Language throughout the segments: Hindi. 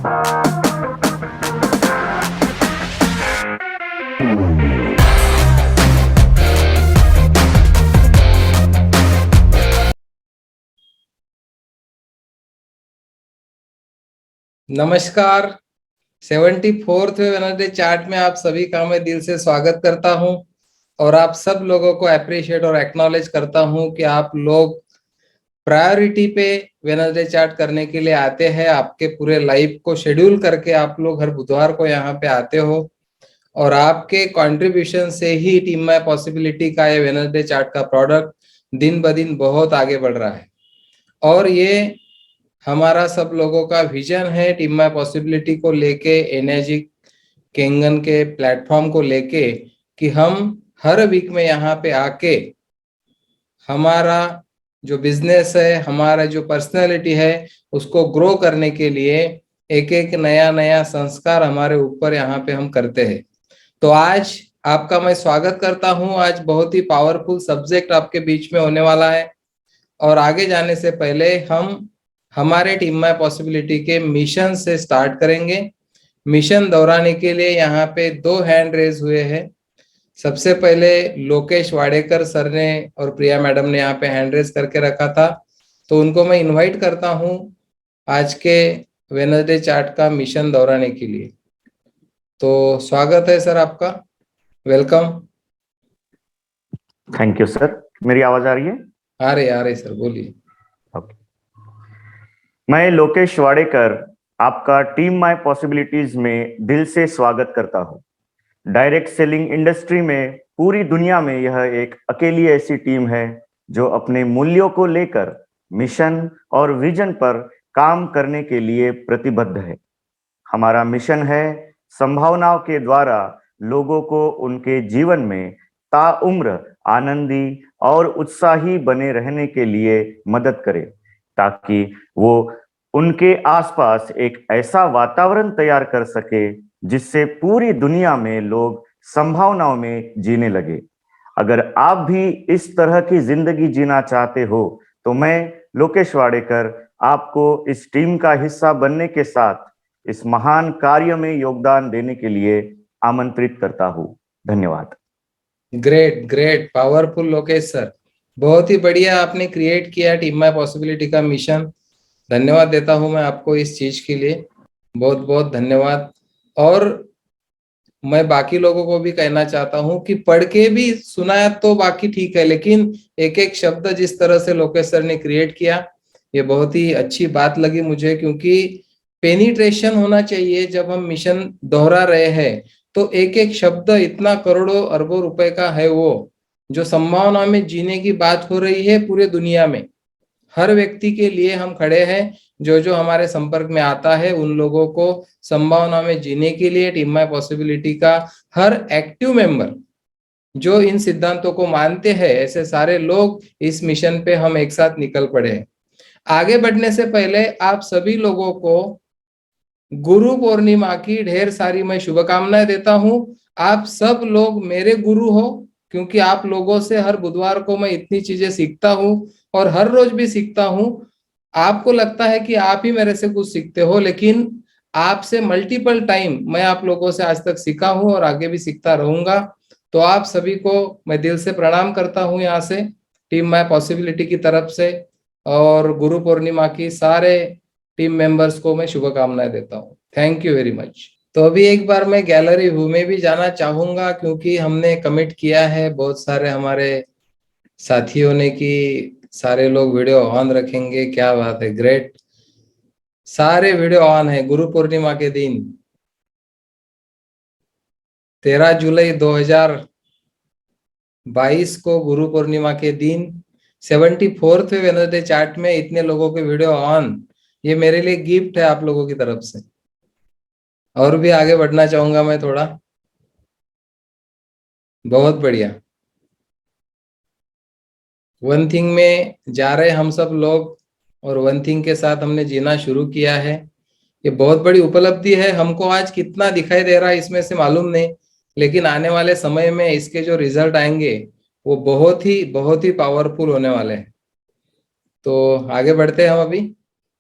नमस्कार। 74वें वेडनेसडे चार्ट में आप सभी का मैं दिल से स्वागत करता हूं और आप सब लोगों को अप्रिशिएट और एक्नॉलेज करता हूं कि आप लोग प्रायोरिटी पे वेडनेसडे चार्ट करने के लिए आते हैं। आपके पूरे लाइफ को शेड्यूल करके आप लोग हर बुधवार को यहाँ पे आते हो और आपके कंट्रीब्यूशन से ही टीम माय पॉसिबिलिटी का ये वेडनेसडे चार्ट का प्रोडक्ट दिन ब दिन बहुत आगे बढ़ रहा है। और ये हमारा सब लोगों का विजन है टीम माय पॉसिबिलिटी को लेके, एनर्जी केंगन के प्लेटफॉर्म को लेके, कि हम हर वीक में यहाँ पे आके हमारा जो बिजनेस है, हमारा जो पर्सनालिटी है, उसको ग्रो करने के लिए एक एक नया नया संस्कार हमारे ऊपर यहाँ पे हम करते हैं। तो आज आपका मैं स्वागत करता हूँ। आज बहुत ही पावरफुल सब्जेक्ट आपके बीच में होने वाला है और आगे जाने से पहले हम हमारे टीम माय पॉसिबिलिटी के मिशन से स्टार्ट करेंगे। मिशन दोहराने के लिए यहाँ पे 2 हैंड रेज हुए हैं। सबसे पहले लोकेश वाडेकर सर ने और प्रिया मैडम ने यहाँ पे हैंड रेज करके रखा था, तो उनको मैं इनवाइट करता हूँ आज के वेडनेसडे चार्ट का मिशन दोहराने के लिए। तो स्वागत है सर आपका, वेलकम। Thank you sir. मेरी आवाज आ रही है? आ रही सर, बोलिए। ओके। मैं लोकेश वाडेकर आपका टीम माय पॉसिबिलिटीज में दिल से स्वागत करता हूं। डायरेक्ट सेलिंग इंडस्ट्री में पूरी दुनिया में यह एक अकेली ऐसी टीम है जो अपने मूल्यों को लेकर मिशन और विजन पर काम करने के लिए प्रतिबद्ध है। हमारा मिशन है संभावनाओं के द्वारा लोगों को उनके जीवन में ताउम्र आनंदी और उत्साही बने रहने के लिए मदद करें, ताकि वो उनके आसपास एक ऐसा वातावरण तैयार कर सके जिससे पूरी दुनिया में लोग संभावनाओं में जीने लगे। अगर आप भी इस तरह की जिंदगी जीना चाहते हो तो मैं लोकेश वाडेकर आपको इस टीम का हिस्सा बनने के साथ इस महान कार्य में योगदान देने के लिए आमंत्रित करता हूं। धन्यवाद। Great great, powerful Lokesh sir, बहुत ही बढ़िया आपने क्रिएट किया टीम माय पॉसिबिलिटी का मिशन। धन्यवाद देता हूं मैं आपको इस चीज के लिए, बहुत बहुत धन्यवाद। और मैं बाकी लोगों को भी कहना चाहता हूं कि पढ़ के भी सुनाया तो बाकी ठीक है, लेकिन एक एक शब्द जिस तरह से लोकेश सर ने क्रिएट किया, ये बहुत ही अच्छी बात लगी मुझे, क्योंकि पेनिट्रेशन होना चाहिए। जब हम मिशन दोहरा रहे हैं तो एक एक शब्द इतना करोड़ों अरबों रुपए का है, वो जो संभावना में जीने की बात हो रही है पूरे दुनिया में। हर व्यक्ति के लिए हम खड़े हैं, जो जो हमारे संपर्क में आता है उन लोगों को संभावना में जीने के लिए टीम माय पॉसिबिलिटी का हर एक्टिव मेंबर जो इन सिद्धांतों को मानते हैं, ऐसे सारे लोग इस मिशन पे हम एक साथ निकल पड़े हैं। आगे बढ़ने से पहले आप सभी लोगों को गुरु पूर्णिमा की ढेर सारी मैं शुभकामनाएं देता हूं। आप सब लोग मेरे गुरु हो, क्योंकि आप लोगों से हर बुधवार को मैं इतनी चीजें सीखता हूं और हर रोज भी सीखता हूं। आपको लगता है कि आप ही मेरे से कुछ सीखते हो, लेकिन आपसे मल्टीपल टाइम मैं आप लोगों से आज तक सीखा हूं और आगे भी सीखता रहूंगा। तो आप सभी को मैं दिल से प्रणाम करता हूं यहाँ से, टीम माय पॉसिबिलिटी की तरफ से, और गुरु पूर्णिमा की सारे टीम मेंबर्स को मैं शुभकामनाएं देता हूँ। Thank you very much. तो अभी एक बार मैं गैलरी व्यू में भी जाना चाहूंगा, क्योंकि हमने कमिट किया है बहुत सारे हमारे साथियों ने कि सारे लोग वीडियो ऑन रखेंगे। क्या बात है, ग्रेट, सारे वीडियो ऑन है। गुरु पूर्णिमा के दिन 13 जुलाई 2022 को गुरु पूर्णिमा के दिन 74वें वेडनेसडे चार्ट में इतने लोगों के वीडियो ऑन, ये मेरे लिए गिफ्ट है आप लोगों की तरफ से। और भी आगे बढ़ना चाहूंगा मैं थोड़ा। बहुत बढ़िया, वन थिंग में जा रहे हम सब लोग और वन थिंग के साथ हमने जीना शुरू किया है। ये बहुत बड़ी उपलब्धि है। हमको आज कितना दिखाई दे रहा है इसमें से मालूम नहीं, लेकिन आने वाले समय में इसके जो रिजल्ट आएंगे वो बहुत ही पावरफुल होने वाले हैं। तो आगे बढ़ते हैं हम अभी।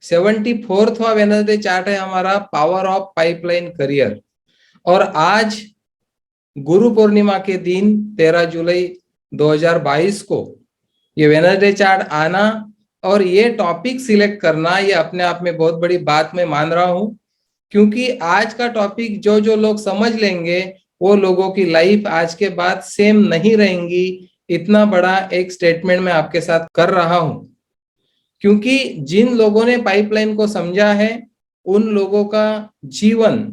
74वां वेडनेसडे चार्ट है हमारा पावर ऑफ पाइपलाइन करियर। और आज गुरु पूर्णिमा के दिन 13 जुलाई 2022 को ये वेडनेसडे चार्ट आना और ये टॉपिक सिलेक्ट करना, ये अपने आप में बहुत बड़ी बात मैं मान रहा हूं, क्योंकि आज का टॉपिक जो जो लोग समझ लेंगे वो लोगों की लाइफ आज के बाद सेम नहीं रहेंगी। इतना बड़ा एक स्टेटमेंट मैं आपके साथ कर रहा हूं, क्योंकि जिन लोगों ने पाइपलाइन को समझा है उन लोगों का जीवन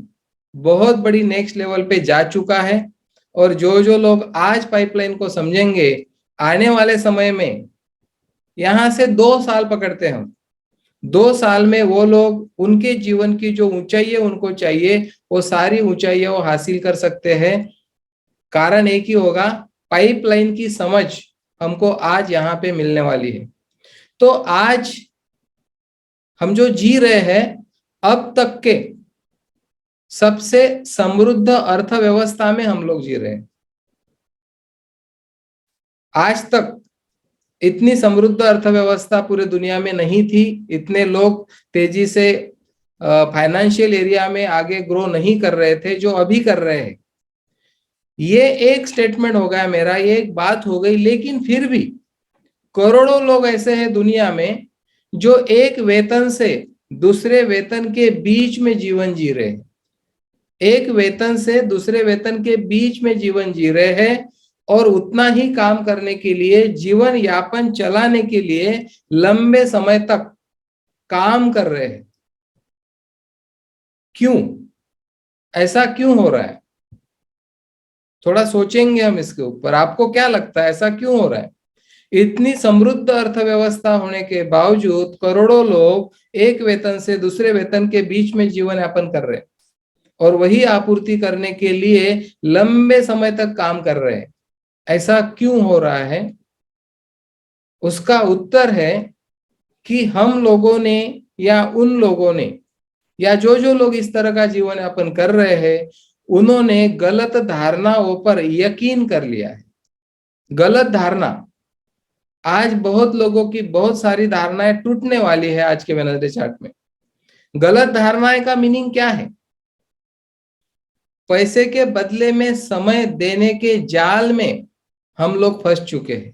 बहुत बड़ी नेक्स्ट लेवल पे जा चुका है। और जो जो लोग आज पाइपलाइन को समझेंगे, आने वाले समय में यहां से 2 साल पकड़ते हैं हम, 2 साल में वो लोग उनके जीवन की जो ऊंचाई है उनको चाहिए वो सारी ऊंचाई वो हासिल कर सकते हैं। कारण एक ही होगा, पाइपलाइन की समझ हमको आज यहाँ पे मिलने वाली है। तो आज हम जो जी रहे हैं अब तक के सबसे समृद्ध अर्थव्यवस्था में हम लोग जी रहे हैं। आज तक इतनी समृद्ध अर्थव्यवस्था पूरे दुनिया में नहीं थी, इतने लोग तेजी से फाइनेंशियल एरिया में आगे ग्रो नहीं कर रहे थे जो अभी कर रहे हैं। ये एक स्टेटमेंट हो गया मेरा, ये एक बात हो गई। लेकिन फिर भी करोड़ों लोग ऐसे हैं दुनिया में जो एक वेतन से दूसरे वेतन के बीच में जीवन जी रहे हैं, एक वेतन से दूसरे वेतन के बीच में जीवन जी रहे हैं और उतना ही काम करने के लिए, जीवन यापन चलाने के लिए लंबे समय तक काम कर रहे हैं। क्यों ऐसा क्यों हो रहा है? थोड़ा सोचेंगे हम इसके ऊपर। आपको क्या लगता है ऐसा क्यों हो रहा है? इतनी समृद्ध अर्थव्यवस्था होने के बावजूद करोड़ों लोग एक वेतन से दूसरे वेतन के बीच में जीवन यापन कर रहे हैं और वही आपूर्ति करने के लिए लंबे समय तक काम कर रहे हैं। ऐसा क्यों हो रहा है? उसका उत्तर है कि हम लोगों ने या उन लोगों ने या जो जो लोग इस तरह का जीवन यापन कर रहे हैं उन्होंने गलत धारणाओं पर यकीन कर लिया है। गलत धारणा, आज बहुत लोगों की बहुत सारी धारणाएं टूटने वाली है आज के वेडनेसडे चार्ट में। गलत धारणाएं का मीनिंग क्या है? पैसे के बदले में समय देने के जाल में हम लोग फंस चुके हैं।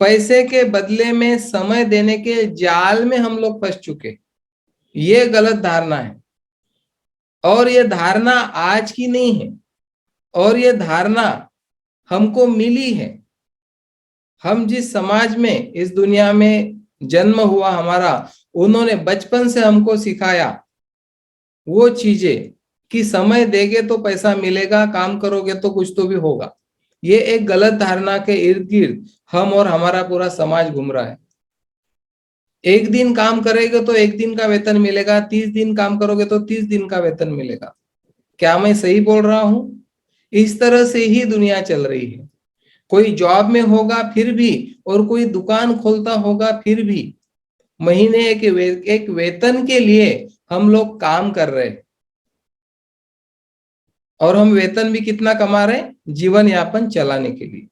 पैसे के बदले में समय देने के जाल में हम लोग फंस चुके। ये गलत धारणा है और ये धारणा आज की नहीं है और ये धारणा हमको मिली है। हम जिस समाज में इस दुनिया में जन्म हुआ हमारा, उन्होंने बचपन से हमको सिखाया वो चीजें कि समय देगे तो पैसा मिलेगा, काम करोगे तो कुछ तो भी होगा। ये एक गलत धारणा के इर्द गिर्द हम और हमारा पूरा समाज घूम रहा है। एक दिन काम करेगा तो एक दिन का वेतन मिलेगा, 30 दिन काम करोगे तो 30 दिन का वेतन मिलेगा। क्या मैं सही बोल रहा हूं? इस तरह से ही दुनिया चल रही है। कोई जॉब में होगा फिर भी और कोई दुकान खोलता होगा फिर भी महीने एक वेतन के लिए हम लोग काम कर रहे हैं। और हम वेतन भी कितना कमा रहे हैं? जीवन यापन चलाने के लिए।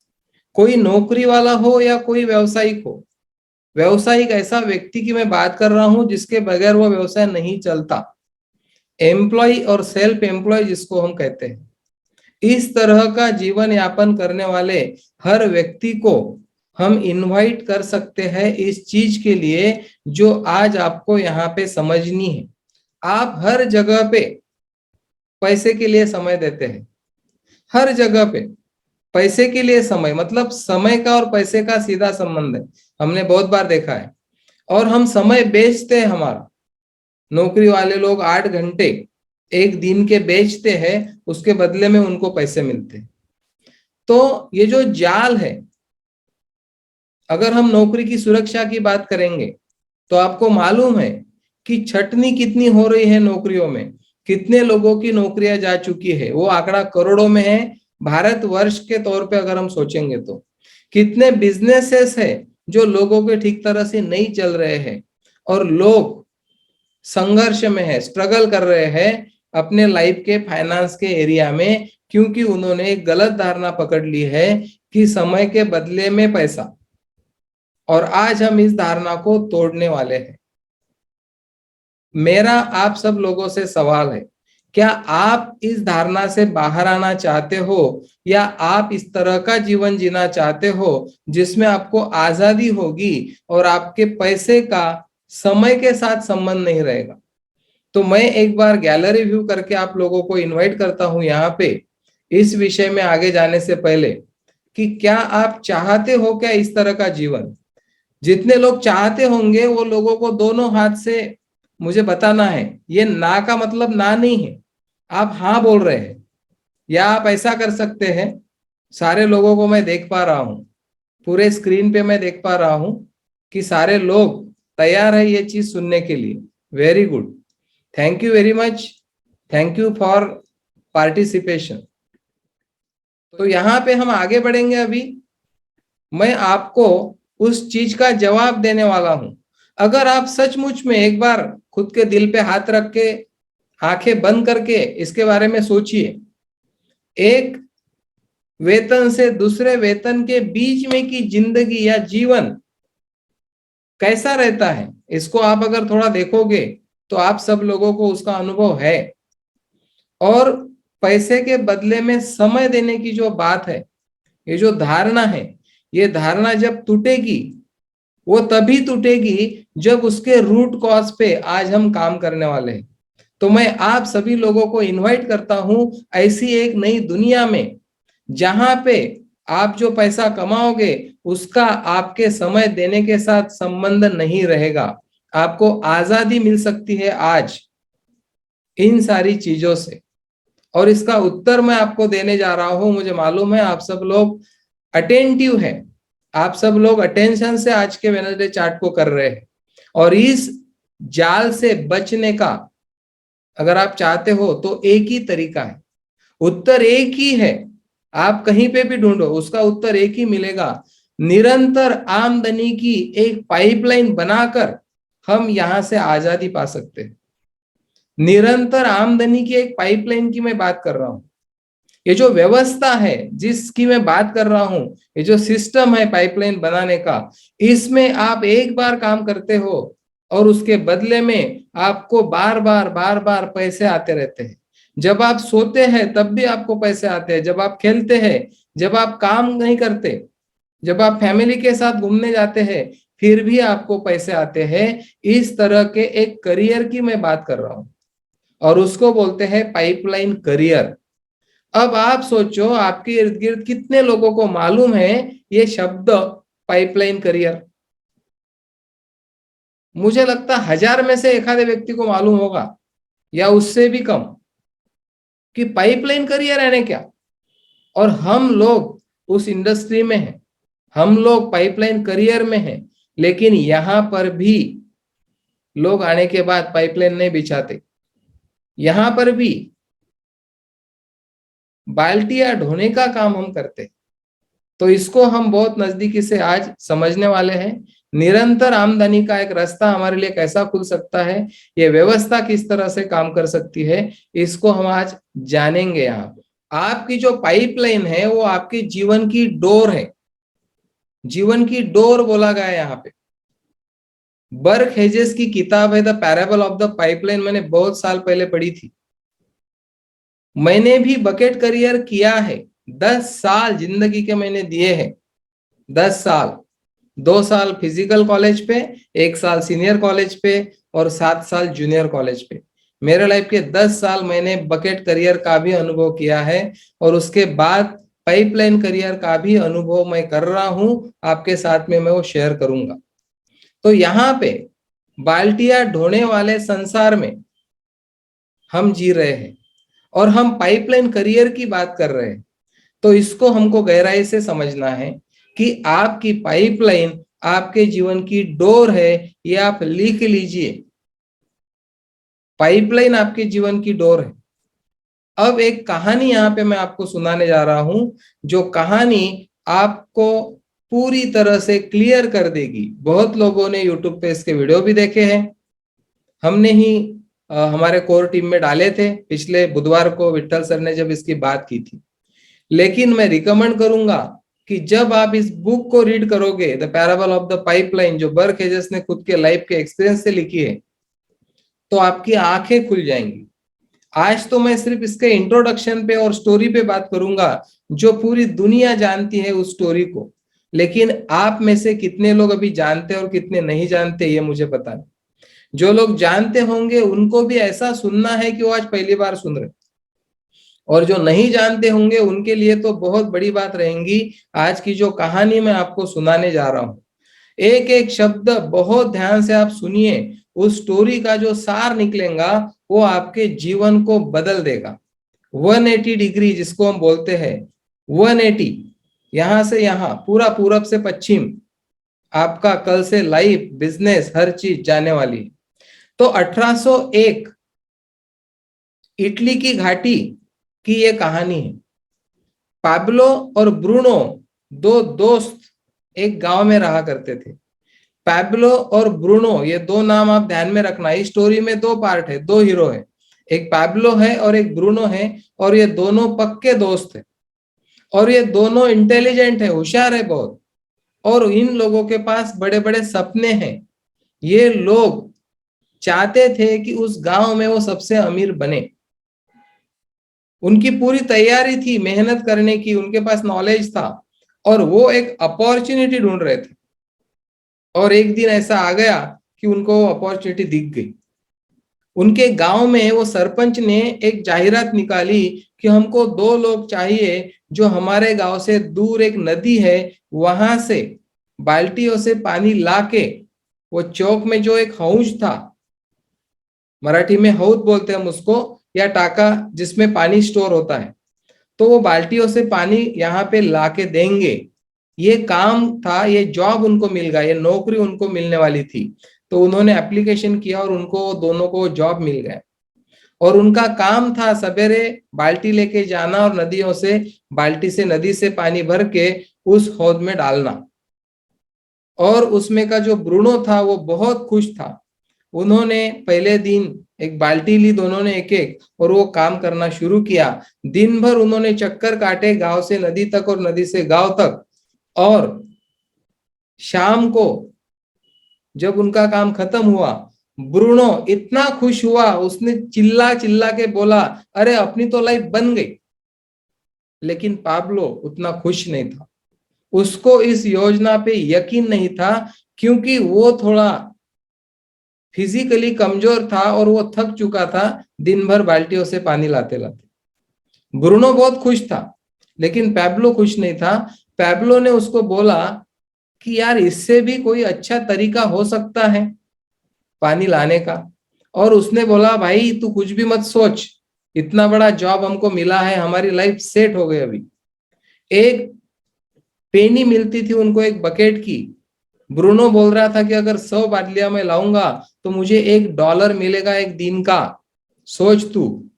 कोई नौकरी वाला हो या कोई व्यवसायिक हो, व्यवसायिक ऐसा व्यक्ति की मैं बात कर रहा हूं जिसके बगैर वो व्यवसाय नहीं चलता। एम्प्लॉय और सेल्फ एम्प्लॉय जिसको हम कहते हैं, इस तरह का जीवन यापन करने वाले हर व्यक्ति को हम इनवाइट कर सकते हैं इस चीज के लिए जो आज आपको यहाँ पे समझनी है। आप हर जगह पे पैसे के लिए समय देते हैं, हर जगह पे पैसे के लिए समय, मतलब समय का और पैसे का सीधा संबंध है, हमने बहुत बार देखा है। और हम समय बेचते हैं हमारा। नौकरी वाले लोग 8 घंटे एक दिन के बेचते हैं, उसके बदले में उनको पैसे मिलते हैं। तो ये जो जाल है, अगर हम नौकरी की सुरक्षा की बात करेंगे तो आपको मालूम है कि छटनी कितनी हो रही है नौकरियों में, कितने लोगों की नौकरियां जा चुकी है, वो आंकड़ा करोड़ों में है। भारत वर्ष के तौर पे अगर हम सोचेंगे तो कितने बिजनेसेस है जो लोगों के ठीक तरह से नहीं चल रहे हैं और लोग संघर्ष में है, स्ट्रगल कर रहे हैं अपने लाइफ के फाइनेंस के एरिया में, क्योंकि उन्होंने एक गलत धारणा पकड़ ली है कि समय के बदले में पैसा। और आज हम इस धारणा को तोड़ने वाले हैं। मेरा आप सब लोगों से सवाल है, क्या आप इस धारणा से बाहर आना चाहते हो, या आप इस तरह का जीवन जीना चाहते हो जिसमें आपको आजादी होगी और आपके पैसे का समय के साथ संबंध नहीं रहेगा? तो मैं एक बार गैलरी व्यू करके आप लोगों को इनवाइट करता हूं यहाँ पे, इस विषय में आगे जाने से पहले, कि क्या आप चाहते हो क्या इस तरह का जीवन? जितने लोग चाहते होंगे वो लोगों को दोनों हाथ से मुझे बताना है। ये ना का मतलब ना नहीं है, आप हाँ बोल रहे हैं, या आप ऐसा कर सकते हैं, सारे लोगों को मैं देख पा रहा हूं, पूरे स्क्रीन पे मैं देख पा रहा हूं कि सारे लोग तैयार है ये चीज सुनने के लिए। Very good, thank you very much, thank you for participation. तो यहाँ पे हम आगे बढ़ेंगे। अभी मैं आपको उस चीज का जवाब देने वाला हूं। अगर आप सचमुच में एक बार खुद के दिल पे हाथ रख के आंखें बंद करके इसके बारे में सोचिए, एक वेतन से दूसरे वेतन के बीच में की जिंदगी या जीवन कैसा रहता है, इसको आप अगर थोड़ा देखोगे तो आप सब लोगों को उसका अनुभव है। और पैसे के बदले में समय देने की जो बात है, ये जो धारणा है, ये धारणा जब टूटेगी, वो तभी टूटेगी जब उसके रूट कॉज पे आज हम काम करने वाले हैं। तो मैं आप सभी लोगों को इनवाइट करता हूं ऐसी एक नई दुनिया में, जहां पे आप जो पैसा कमाओगे उसका आपके समय देने के साथ संबंध नहीं रहेगा। आपको आजादी मिल सकती है आज इन सारी चीजों से। और इसका उत्तर मैं आपको देने जा रहा हूं। मुझे मालूम है आप सब लोग अटेंटिव है, आप सब लोग अटेंशन से आज के वेडनेसडे चार्ट को कर रहे हैं। और इस जाल से बचने का अगर आप चाहते हो तो एक ही तरीका है, उत्तर एक ही है, आप कहीं पे भी ढूंढो उसका उत्तर एक ही मिलेगा। निरंतर आमदनी की एक पाइपलाइन बनाकर हम यहां से आजादी पा सकते हैं। निरंतर आमदनी की एक पाइपलाइन की मैं बात कर रहा हूं। ये जो व्यवस्था है जिसकी मैं बात कर रहा हूं, ये जो सिस्टम है पाइपलाइन बनाने का, इसमें आप एक बार काम करते हो और उसके बदले में आपको बार बार पैसे आते रहते हैं। जब आप सोते हैं तब भी आपको पैसे आते हैं, जब आप खेलते हैं, जब आप काम नहीं करते, जब आप फैमिली के साथ घूमने जाते हैं, फिर भी आपको पैसे आते हैं। इस तरह के एक करियर की मैं बात कर रहा हूं और उसको बोलते हैं पाइपलाइन करियर। अब आप सोचो आपके इर्द गिर्द कितने लोगों को मालूम है ये शब्द पाइपलाइन करियर? मुझे लगता है 1000 में से एक आधे व्यक्ति को मालूम होगा, या उससे भी कम, कि पाइपलाइन करियर है क्या। और हम लोग उस इंडस्ट्री में हैं, हम लोग पाइपलाइन करियर में हैं, लेकिन यहां पर भी लोग आने के बाद पाइपलाइन नहीं बिछाते। यहां पर भी बाल्टियां ढोने का काम हम करते। तो इसको हम बहुत नजदीकी से आज समझने वाले हैं। निरंतर आमदनी का एक रास्ता हमारे लिए कैसा खुल सकता है, ये व्यवस्था किस तरह से काम कर सकती है, इसको हम आज जानेंगे। यहाँ पे आपकी जो पाइपलाइन है वो आपके जीवन की डोर है, जीवन की डोर बोला गया है यहाँ पे। बर्क हेजेस की किताब है the parable of the pipeline, मैंने बहुत साल पहले पढ़ी थी। मैंने भी बकेट करियर किया है, 10 साल जिंदगी के मैंने दिए हैं। 10 साल, 2 साल फिजिकल कॉलेज पे, 1 साल सीनियर कॉलेज पे और 7 साल जूनियर कॉलेज पे। मेरे लाइफ के 10 साल मैंने बकेट करियर का भी अनुभव किया है और उसके बाद पाइपलाइन करियर का भी अनुभव मैं कर रहा हूं, आपके साथ में मैं वो शेयर करूंगा। तो यहाँ पे बाल्टियां ढोने वाले संसार में हम जी रहे हैं और हम पाइपलाइन करियर की बात कर रहे हैं। तो इसको हमको गहराई से समझना है कि आपकी पाइपलाइन आपके जीवन की डोर है, ये आप लिख लीजिए। पाइपलाइन आपके जीवन की डोर है। अब एक कहानी यहां पे मैं आपको सुनाने जा रहा हूं, जो कहानी आपको पूरी तरह से क्लियर कर देगी। बहुत लोगों ने यूट्यूब पे इसके वीडियो भी देखे हैं, हमने ही हमारे कोर टीम में डाले थे पिछले बुधवार को, विट्ठल सर ने जब इसकी बात की थी। लेकिन मैं रिकमेंड करूंगा कि जब आप इस बुक को रीड करोगे, the parable of the pipeline, जो बर्क हेजेस ने खुद के लाइफ के एक्सपीरियंस से लिखी है, तो आपकी आंखें खुल जाएंगी। आज तो मैं सिर्फ इसके इंट्रोडक्शन पे और स्टोरी पे बात करूंगा, जो पूरी दुनिया जानती है उस स्टोरी को। लेकिन आप में से कितने लोग अभी जानते और कितने नहीं जानते, ये मुझे पता नहीं। जो लोग जानते होंगे उनको भी ऐसा सुनना है कि वो आज पहली बार सुन रहे, और जो नहीं जानते होंगे उनके लिए तो बहुत बड़ी बात रहेंगी आज की जो कहानी मैं आपको सुनाने जा रहा हूं। एक एक शब्द बहुत ध्यान से आप सुनिए, उस स्टोरी का जो सार निकलेगा वो आपके जीवन को बदल देगा। 180 डिग्री जिसको हम बोलते हैं, 180, यहां से यहां पूरा पूरब से पश्चिम, आपका कल से लाइफ, बिजनेस, हर चीज जाने वाली है। तो 1801 इटली की घाटी की ये कहानी है। पाब्लो और ब्रूनो दो दोस्त एक गांव में रहा करते थे। पैब्लो और ब्रूनो, ये दो नाम आप ध्यान में रखना। इस स्टोरी में दो पार्ट है, दो हीरो है, एक पैब्लो है और एक ब्रूनो है, और ये दोनों पक्के दोस्त है, और ये दोनों इंटेलिजेंट है, होशियार है बहुत, और इन लोगों के पास बड़े बड़े सपने हैं। ये लोग चाहते थे कि उस गांव में वो सबसे अमीर बने। उनकी पूरी तैयारी थी मेहनत करने की, उनके पास नॉलेज था, और वो एक अपॉर्चुनिटी ढूंढ रहे थे। और एक दिन ऐसा आ गया कि उनको अपॉर्चुनिटी दिख गई। उनके गांव में वो सरपंच ने एक जाहिरात निकाली कि हमको दो लोग चाहिए जो हमारे गांव से दूर एक नदी है वहां से बाल्टियों से पानी लाके, वो चौक में जो एक हौज था, मराठी में हौद बोलते हैं हम उसको, या टाका जिसमें पानी स्टोर होता है, तो वो बाल्टियों से पानी यहाँ पे लाके देंगे। ये काम था, ये जॉब उनको मिल गया, ये नौकरी उनको मिलने वाली थी। तो उन्होंने एप्लीकेशन किया और उनको दोनों को जॉब मिल गया। और उनका काम था सवेरे बाल्टी लेके जाना और नदियों से, बाल्टी से नदी से पानी भर के उस हौद में डालना। और उसमें का जो ब्रूनो था वो बहुत खुश था। उन्होंने पहले दिन एक बाल्टी ली, दोनों ने एक एक, और वो काम करना शुरू किया। दिन भर उन्होंने चक्कर काटे गांव से नदी तक और नदी से गांव तक। और शाम को जब उनका काम खत्म हुआ, ब्रूनो इतना खुश हुआ, उसने चिल्ला चिल्ला के बोला, अरे अपनी तो लाइफ बन गई। लेकिन पाब्लो उतना खुश नहीं था, उसको इस योजना पे यकीन नहीं था, क्योंकि वो थोड़ा फिजिकली कमजोर था और वो थक चुका था दिन भर बाल्टियों से पानी लाते लाते। ब्रूनो बहुत खुश था, लेकिन पैब्लो खुश नहीं था। पैब्लो ने उसको बोला कि यार इससे भी कोई अच्छा तरीका हो सकता है पानी लाने का। और उसने बोला, भाई तू कुछ भी मत सोच, इतना बड़ा जॉब हमको मिला है, हमारी लाइफ सेट हो गई। अभी एक पेनी मिलती थी उनको, एक बकेट की। ब्रूनो बोल रहा था कि अगर 100 बाटलियां मैं लाऊंगा तो मुझे $1 मिलेगा एक दिन का। सोच तू,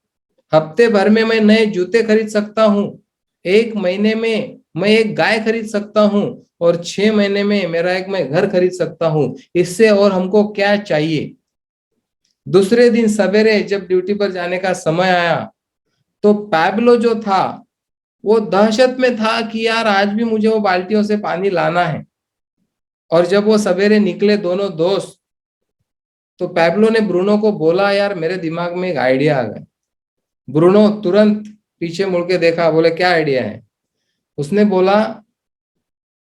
हफ्ते भर में मैं नए जूते खरीद सकता हूँ, एक महीने में मैं एक गाय खरीद सकता हूँ, और 6 महीने में मेरा एक मैं घर खरीद सकता हूँ। इससे और हमको क्या चाहिए। दूसरे दिन सवेरे जब ड्यूटी पर जाने का समय आया, तो पैब्लो जो था वो दहशत में था कि यार आज भी मुझे वो बाल्टियों से पानी लाना है। और जब वो सवेरे निकले दोनों दोस्त, तो पैब्लो ने ब्रूनो को बोला, यार मेरे दिमाग में एक आइडिया आ गया। ब्रूनो तुरंत पीछे मुड़ के देखा, बोले क्या आइडिया है। उसने बोला,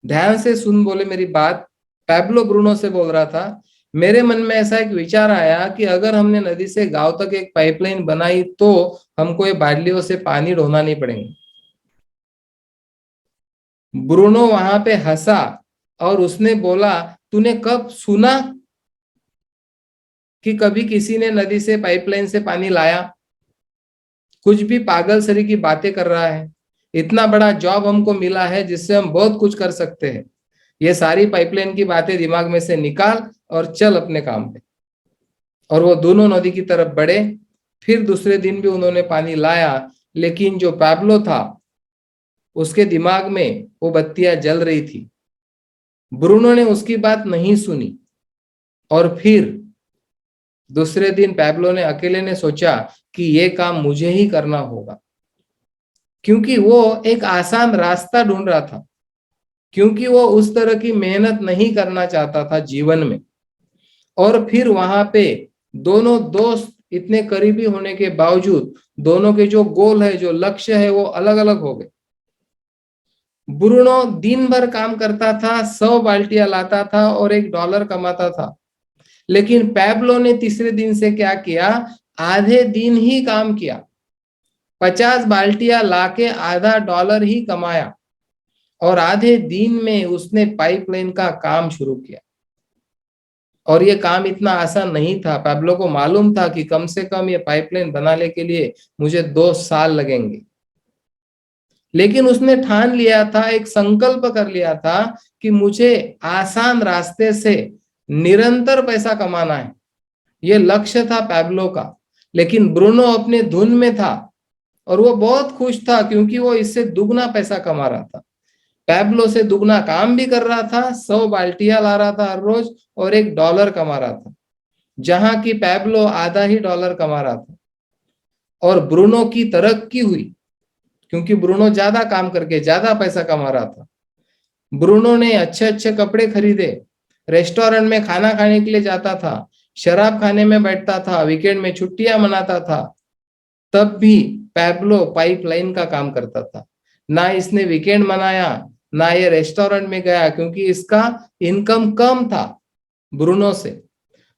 ध्यान से सुन, बोले मेरी बात। पैब्लो ब्रूनो से बोल रहा था, मेरे मन में ऐसा एक विचार आया कि अगर हमने नदी से गांव तक एक पाइपलाइन बनाई तो हमको ये बाल्टियों से पानी ढोना नहीं पड़ेगा। ब्रूनो वहां पे हंसा और उसने बोला, तूने कब सुना कि कभी किसी ने नदी से पाइपलाइन से पानी लाया? कुछ भी पागल सरी की बातें कर रहा है। इतना बड़ा जॉब हमको मिला है जिससे हम बहुत कुछ कर सकते हैं। ये सारी पाइपलाइन की बातें दिमाग में से निकाल और चल अपने काम पे। और वो दोनों नदी की तरफ बढ़े। फिर दूसरे दिन भी उन्होंने पानी लाया, लेकिन जो पैब्लो था उसके दिमाग में वो बत्तियां जल रही थी। ब्रूनो ने उसकी बात नहीं सुनी। और फिर दूसरे दिन पैब्लो ने अकेले ने सोचा कि ये काम मुझे ही करना होगा, क्योंकि वो एक आसान रास्ता ढूंढ रहा था, क्योंकि वो उस तरह की मेहनत नहीं करना चाहता था जीवन में। और फिर वहां पे दोनों दोस्त इतने करीबी होने के बावजूद दोनों के जो गोल है, जो लक्ष्य है, वो अलग अलग हो गए। ब्रूनो दिन भर काम करता था, 100 बाल्टियां लाता था और $1 कमाता था। लेकिन पैब्लो ने तीसरे दिन से क्या किया, आधे दिन ही काम किया, 50 बाल्टियां लाके आधा डॉलर ही कमाया और आधे दिन में उसने पाइपलाइन का काम शुरू किया। और ये काम इतना आसान नहीं था। पैब्लो को मालूम था कि कम से कम ये पाइपलाइन बनाने के लिए मुझे 2 साल लगेंगे। लेकिन उसने ठान लिया था, एक संकल्प कर लिया था कि मुझे आसान रास्ते से निरंतर पैसा कमाना है। ये लक्ष्य था पैब्लो का। लेकिन ब्रूनो अपने धुन में था और वो बहुत खुश था क्योंकि वो इससे दुगना पैसा कमा रहा था। पैब्लो से दुगना काम भी कर रहा था, 100 बाल्टियां ला रहा था हर रोज और $1 कमा रहा था, जहां की पैब्लो आधा ही डॉलर कमा रहा था। और ब्रूनो की तरक्की हुई क्योंकि ब्रूनो ज्यादा काम करके ज्यादा पैसा कमा रहा था। ब्रूनो ने अच्छे अच्छे कपड़े खरीदे, रेस्टोरेंट में खाना खाने के लिए जाता था, शराब खाने में बैठता था, वीकेंड में छुट्टियां मनाता था। तब भी पैब्लो पाइपलाइन का काम करता था। ना इसने वीकेंड मनाया, ना ये रेस्टोरेंट में गया, क्योंकि इसका इनकम कम था ब्रूनो से।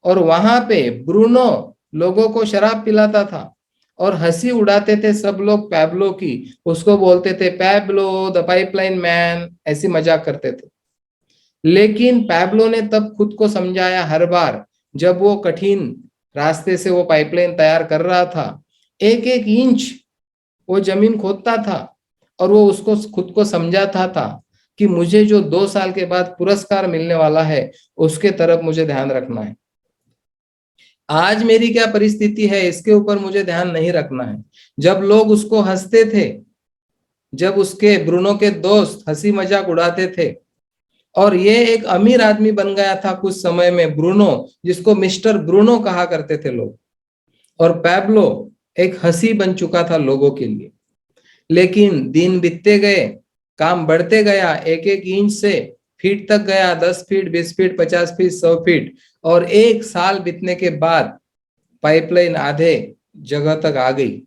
और वहां पे ब्रूनो लोगों को शराब पिलाता था और हंसी उड़ाते थे सब लोग पैब्लो की। उसको बोलते थे पैब्लो द पाइपलाइन मैन, ऐसी मजाक करते थे। लेकिन पैब्लो ने तब खुद को समझाया, हर बार जब वो कठिन रास्ते से वो पाइपलाइन तैयार कर रहा था, एक एक इंच वो जमीन खोदता था और वो उसको खुद को समझाता था कि मुझे जो 2 साल के बाद पुरस्कार मिलने वाला है उसके तरफ मुझे ध्यान रखना है। आज मेरी क्या परिस्थिति है इसके ऊपर मुझे ध्यान नहीं रखना है। जब लोग उसको हंसते थे, जब उसके ब्रूनो के दोस्त हंसी मजाक उड़ाते थे, और ये एक अमीर आदमी बन गया था कुछ समय में ब्रूनो, जिसको मिस्टर ब्रूनो कहा करते थे लोग। और पैब्लो एक हंसी बन चुका था लोगों के लिए। लेकिन दिन बीतते गए, काम बढ़ते गया, एक एक इंच से फीट तक गया, 10 फीट, 20 फीट, 50 फीट, 100 फीट। और 1 साल बीतने के बाद पाइपलाइन आधे जगह तक आ गई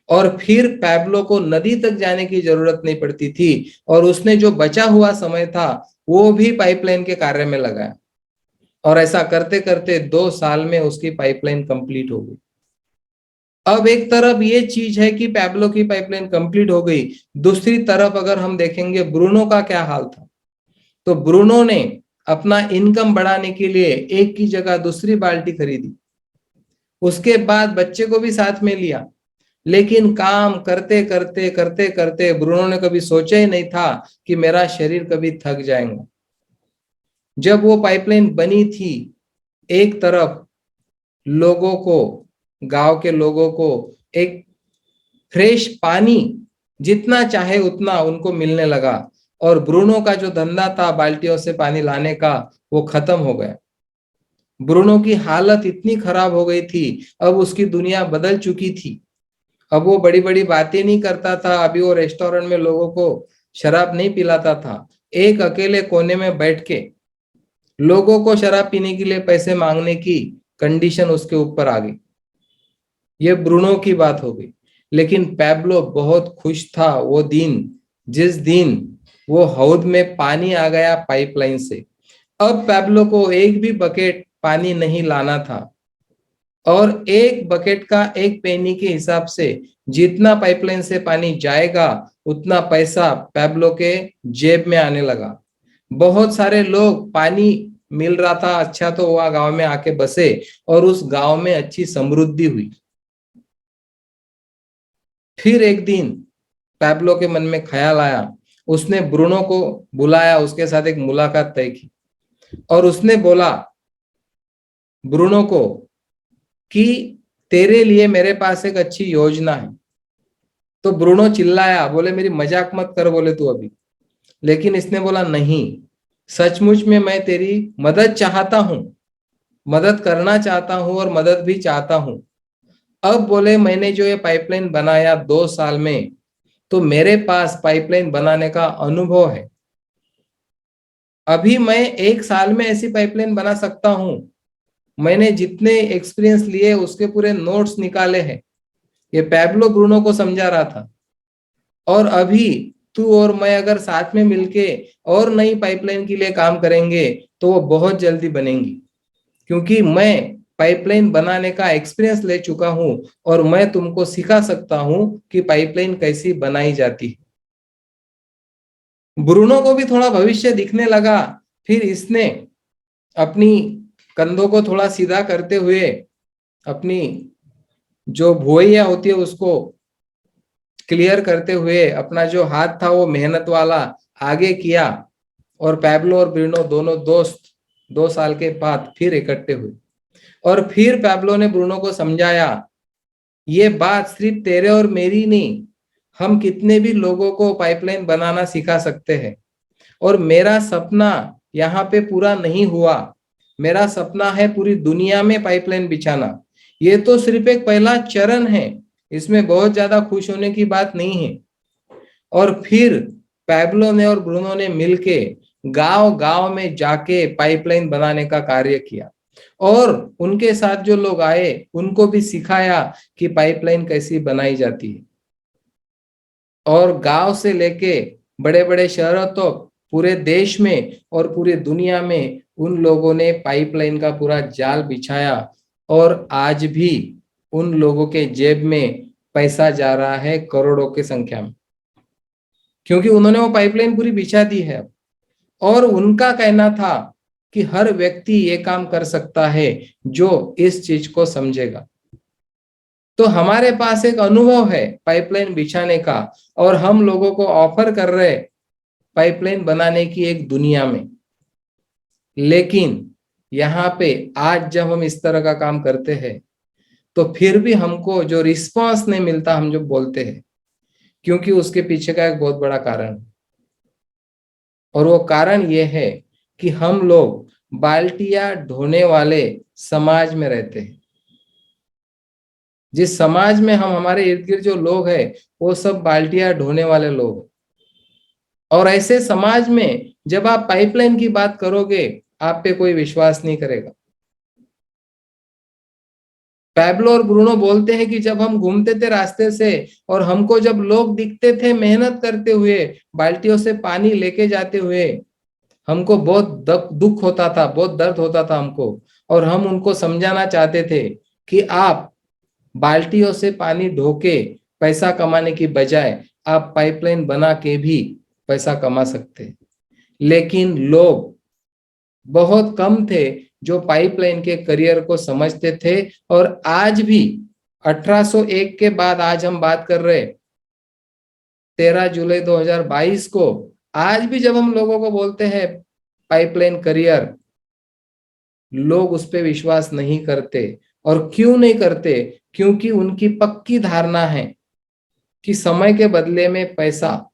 और फिर पैब्लो को नदी तक जाने की जरूरत नहीं पड़ती थी और उसने जो बचा हुआ समय था वो भी पाइपलाइन के कार्य में लगाया। और ऐसा करते करते 2 साल में उसकी पाइपलाइन कंप्लीट हो गई। अब एक तरफ ये चीज है कि पैब्लो की पाइपलाइन कंप्लीट हो गई, दूसरी तरफ अगर हम देखेंगे ब्रूनो का क्या हाल था, तो ब्रूनो ने अपना इनकम बढ़ाने के लिए एक की जगह दूसरी बाल्टी खरीदी। उसके बाद बच्चे को भी साथ में लिया। लेकिन काम करते करते करते करते ब्रूनो ने कभी सोचा ही नहीं था कि मेरा शरीर कभी थक जाएगा। जब वो पाइपलाइन बनी थी, एक तरफ लोगों को, गांव के लोगों को एक फ्रेश पानी जितना चाहे उतना उनको मिलने लगा और ब्रूनो का जो धंधा था बाल्टियों से पानी लाने का, वो खत्म हो गया। ब्रूनो की हालत इतनी खराब हो गई थी, अब उसकी दुनिया बदल चुकी थी। अब वो बड़ी बड़ी बातें नहीं करता था, अभी वो रेस्टोरेंट में लोगों को शराब नहीं पिलाता था। एक अकेले कोने में बैठ के लोगों को शराब पीने के लिए पैसे मांगने की कंडीशन उसके ऊपर आ गई। ये ब्रूनो की बात हो गई। लेकिन पैब्लो बहुत खुश था वो दिन, जिस दिन वो हौद में पानी आ गया पाइपलाइन से। अब पैब्लो को एक भी बकेट पानी नहीं लाना था और एक बकेट का एक पेनी के हिसाब से जितना पाइपलाइन से पानी जाएगा उतना पैसा पैब्लो के जेब में आने लगा। बहुत सारे लोग पानी मिल रहा था अच्छा, तो वह गांव में आके बसे और उस गांव में अच्छी समृद्धि हुई। फिर एक दिन पैब्लो के मन में ख्याल आया, उसने ब्रूनो को बुलाया, उसके साथ एक मुलाकात तय की और उसने बोला ब्रूनो को कि तेरे लिए मेरे पास एक अच्छी योजना है। तो ब्रूनो चिल्लाया, बोले मेरी मजाक मत कर, बोले तू अभी। लेकिन इसने बोला नहीं, सचमुच में मैं तेरी मदद चाहता हूं, मदद करना चाहता हूं और मदद भी चाहता हूं। अब बोले मैंने जो ये पाइपलाइन बनाया 2 साल में, तो मेरे पास पाइपलाइन बनाने का अनुभव है। अभी मैं 1 साल में ऐसी पाइपलाइन बना सकता हूं, मैंने जितने एक्सपीरियंस लिए उसके पूरे नोट्स निकाले हैं। ये पैब्लो ब्रूनो को समझा रहा था। और अभी तू और मैं अगर साथ में मिलके और नई पाइपलाइन के लिए काम करेंगे तो वो बहुत जल्दी बनेंगी, क्योंकि मैं पाइपलाइन बनाने का एक्सपीरियंस ले चुका हूं और मैं तुमको सिखा सकता हूं कि पाइपलाइन कैसी बनाई जाती है। ब्रूनो को भी थोड़ा भविष्य दिखने लगा। फिर इसने अपनी कंधों को थोड़ा सीधा करते हुए अपनी जो भुवैया होती है उसको क्लियर करते हुए अपना जो हाथ था वो मेहनत वाला आगे किया। और पैब्लो और ब्रूनो दोनों दोस्त 2 साल के बाद फिर इकट्ठे हुए और फिर पैब्लो ने ब्रूनो को समझाया, ये बात सिर्फ तेरे और मेरी नहीं, हम कितने भी लोगों को पाइपलाइन बनाना सिखा सकते हैं। और मेरा सपना यहाँ पे पूरा नहीं हुआ, मेरा सपना है पूरी दुनिया में पाइपलाइन बिछाना। ये तो सिर्फ एक पहला चरण है, इसमें बहुत ज्यादा खुश होने की बात नहीं है। और फिर पैब्लो ने और ब्रूनो ने मिलके गांव गांव में जाके पाइपलाइन बनाने का कार्य किया और उनके साथ जो लोग आए उनको भी सिखाया कि पाइपलाइन कैसी बनाई जाती है। और गांव से लेके बड़े बड़े शहरों तो पूरे देश में और पूरी दुनिया में उन लोगों ने पाइपलाइन का पूरा जाल बिछाया। और आज भी उन लोगों के जेब में पैसा जा रहा है करोड़ों की संख्या में, क्योंकि उन्होंने वो पाइपलाइन पूरी बिछा दी है। और उनका कहना था कि हर व्यक्ति ये काम कर सकता है जो इस चीज को समझेगा। तो हमारे पास एक अनुभव है पाइपलाइन बिछाने का और हम लोगों को ऑफर कर रहे पाइपलाइन बनाने की एक दुनिया में। लेकिन यहाँ पे आज जब हम इस तरह का काम करते हैं तो फिर भी हमको जो रिस्पांस नहीं मिलता हम जो बोलते हैं, क्योंकि उसके पीछे का एक बहुत बड़ा कारण है। और वो कारण ये है कि हम लोग बाल्टियां ढोने वाले समाज में रहते हैं। जिस समाज में हम हमारे इर्द गिर्द जो लोग हैं वो सब बाल्टियां ढोने वाले लोग हैं। और ऐसे समाज में जब आप पाइपलाइन की बात करोगे आप पे कोई विश्वास नहीं करेगा। पैब्लो और ब्रूनो बोलते हैं कि जब हम घूमते थे रास्ते से और हमको जब लोग दिखते थे मेहनत करते हुए बाल्टियों से पानी लेके जाते हुए, हमको बहुत दुख होता था, बहुत दर्द होता था हमको। और हम उनको समझाना चाहते थे कि आप बाल्टियों से पानी ढोके पैसा कमाने की बजाय आप पाइपलाइन बना के भी पैसा कमा सकते हैं। लेकिन लोग बहुत कम थे जो पाइपलाइन के करियर को समझते थे। और आज भी 1801 के बाद आज हम बात कर रहे 13 जुलाई 2022 को, आज भी जब हम लोगों को बोलते हैं पाइपलाइन करियर, लोग उस पर विश्वास नहीं करते। और क्यों नहीं करते? क्योंकि उनकी पक्की धारणा है कि समय के बदले में पैसा,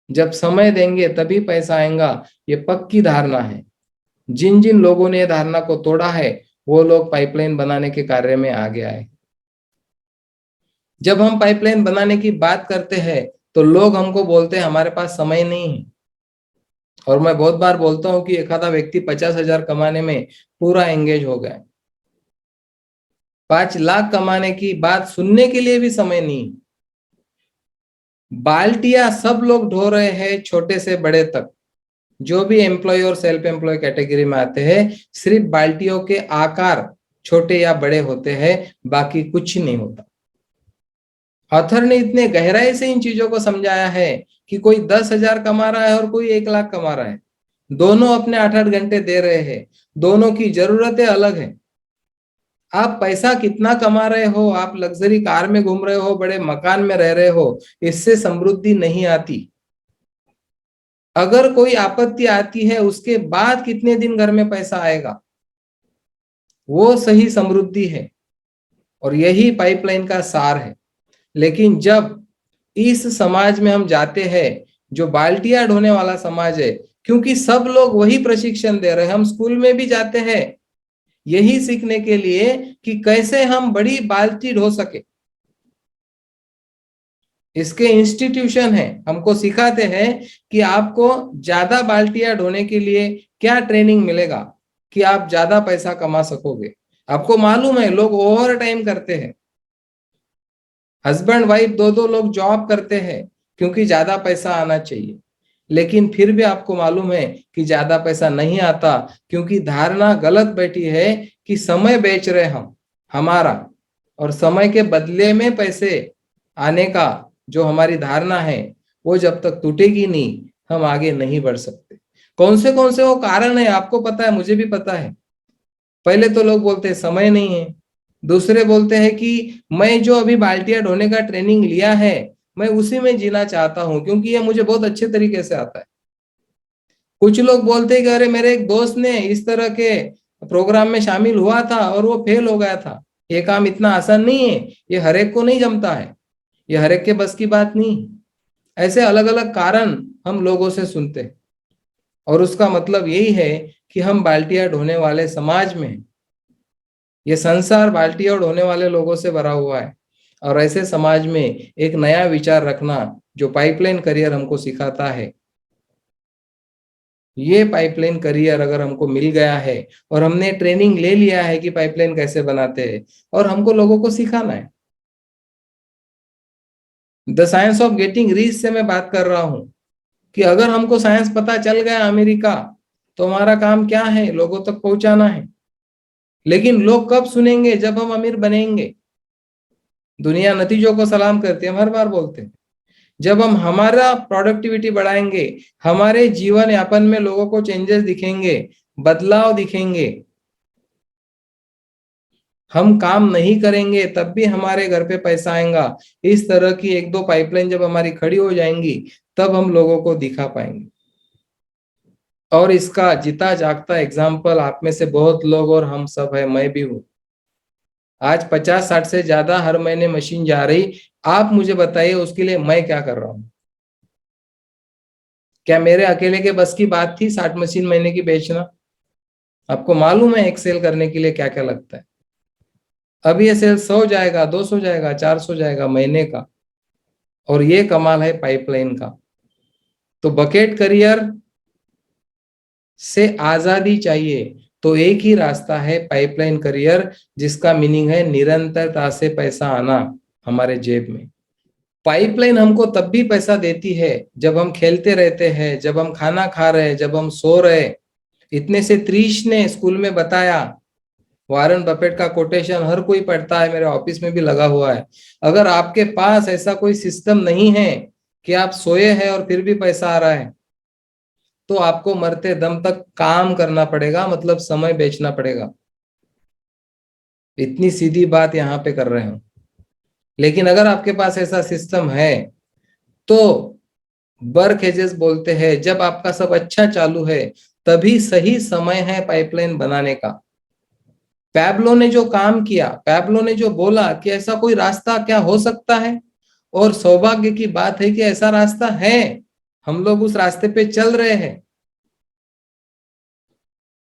जब समय देंगे तभी पैसा आएगा। ये पक्की धारणा है। जिन जिन लोगों ने धारणा को तोड़ा है वो लोग पाइपलाइन बनाने के कार्य में आगे आए। जब हम पाइपलाइन बनाने की बात करते हैं तो लोग हमको बोलते हैं हमारे पास समय नहीं है। और मैं बहुत बार बोलता हूं कि एक आधा व्यक्ति 50,000 कमाने में पूरा एंगेज हो गया, 5 लाख कमाने की बात सुनने के लिए भी समय नहीं। बाल्टियां सब लोग ढो रहे हैं, छोटे से बड़े तक, जो भी एम्प्लॉय और सेल्फ एम्प्लॉय कैटेगरी में आते हैं। सिर्फ बाल्टियों के आकार छोटे या बड़े होते हैं, बाकी कुछ नहीं होता। ऑथर ने इतने गहराई से इन चीजों को समझाया है कि कोई 10,000 कमा रहा है और कोई 1 लाख कमा रहा है, दोनों अपने 8-8 घंटे दे रहे हैं, दोनों की जरूरतें अलग है। आप पैसा कितना कमा रहे हो, आप लग्जरी कार में घूम रहे हो, बड़े मकान में रह रहे हो, इससे समृद्धि नहीं आती। अगर कोई आपत्ति आती है उसके बाद कितने दिन घर में पैसा आएगा, वो सही समृद्धि है। और यही पाइपलाइन का सार है। लेकिन जब इस समाज में हम जाते हैं जो बाल्टियां ढोने वाला समाज है, क्योंकि सब लोग वही प्रशिक्षण दे रहे हैं, हम स्कूल में भी जाते हैं यही सीखने के लिए कि कैसे हम बड़ी बाल्टी ढो सके। इसके इंस्टीट्यूशन है, हमको सिखाते हैं कि आपको ज्यादा बाल्टियां ढोने के लिए क्या ट्रेनिंग मिलेगा। कि आप ज्यादा पैसा कमा सकोगे। आपको मालूम है लोग ओवर टाइम करते हैं, हस्बैंड वाइफ दो दो लोग जॉब करते हैं क्योंकि ज्यादा पैसा आना चाहिए, लेकिन फिर भी आपको मालूम है कि ज्यादा पैसा नहीं आता, क्योंकि धारणा गलत बैठी है कि समय बेच रहे हम हमारा, और समय के बदले में पैसे आने का जो हमारी धारणा है वो जब तक टूटेगी नहीं हम आगे नहीं बढ़ सकते। कौन से वो कारण है आपको पता है, मुझे भी पता है। पहले तो लोग बोलते हैं समय नहीं है, दूसरे बोलते हैं कि मैं जो अभी बाल्टिया ढोने का ट्रेनिंग लिया है मैं उसी में जीना चाहता हूं क्योंकि ये मुझे बहुत अच्छे तरीके से आता है। कुछ लोग बोलते हैं कि अरे मेरे एक दोस्त ने इस तरह के प्रोग्राम में शामिल हुआ था और वो फेल हो गया था, ये काम इतना आसान नहीं है, ये हर एक को नहीं जमता है, ये हर एक के बस की बात नहीं। ऐसे अलग अलग कारण हम लोगों से सुनते हैं, और उसका मतलब यही है कि हम बाल्टिया ढोने वाले समाज में हैं। ये संसार बाल्टिया ढोने वाले लोगों से भरा हुआ है, और ऐसे समाज में एक नया विचार रखना जो पाइपलाइन करियर हमको सिखाता है, ये पाइपलाइन करियर अगर हमको मिल गया है और हमने ट्रेनिंग ले लिया है कि पाइपलाइन कैसे बनाते हैं और हमको लोगों को सिखाना है। The science of getting reach से मैं बात कर रहा हूं कि अगर हमको साइंस पता चल गया अमेरिका, तो हमारा काम क्या है, लोगों तक पहुंचाना है। लेकिन लोग कब सुनेंगे, जब हम अमीर बनेंगे। दुनिया नतीजों को सलाम करती है, हम हर बार बोलते हैं। जब हम हमारा प्रोडक्टिविटी बढ़ाएंगे, हमारे जीवन यापन में लोगों को चेंजेस दिखेंगे, बदलाव दिखेंगे, हम काम नहीं करेंगे तब भी हमारे घर पे पैसा आएगा। इस तरह की एक दो पाइपलाइन जब हमारी खड़ी हो जाएंगी तब हम लोगों को दिखा पाएंगे। और इसका जीता जागता एग्जाम्पल आप में से बहुत लोग और हम सब है, मैं भी हूं। आज 50-60 से ज्यादा हर महीने मशीन जा रही, आप मुझे बताइए उसके लिए मैं क्या कर रहा हूं। क्या मेरे अकेले के बस की बात थी 60 मशीन महीने की बेचना? आपको मालूम है एक सेल करने के लिए क्या क्या लगता है। अब ये सेल 100 जाएगा, 200 जाएगा, 400 जाएगा महीने का, और ये कमाल है पाइपलाइन का। तो बकेट करियर से आजादी चाहिए तो एक ही रास्ता है पाइपलाइन करियर, जिसका मीनिंग है निरंतरता से पैसा आना हमारे जेब में। पाइपलाइन हमको तब भी पैसा देती है जब हम खेलते रहते हैं, जब हम खाना खा रहे हैं, जब हम सो रहे। इतने से त्रिश ने स्कूल में बताया, वॉरेन बफेट का कोटेशन हर कोई पढ़ता है, मेरे ऑफिस में भी लगा हुआ है। अगर आपके पास ऐसा कोई सिस्टम नहीं है कि आप सोए हैं और फिर भी पैसा आ रहा है, तो आपको मरते दम तक काम करना पड़ेगा, मतलब समय बेचना पड़ेगा। इतनी सीधी बात यहाँ पे कर रहे हैं। लेकिन अगर आपके पास ऐसा सिस्टम है तो बर्क हेजेस बोलते हैं जब आपका सब अच्छा चालू है तभी सही समय है पाइपलाइन बनाने का। पैब्लो ने जो काम किया, पैब्लो ने जो बोला कि ऐसा कोई रास्ता क्या हो सकता है, और सौभाग्य की बात है कि ऐसा रास्ता है, हम लोग उस रास्ते पे चल रहे हैं।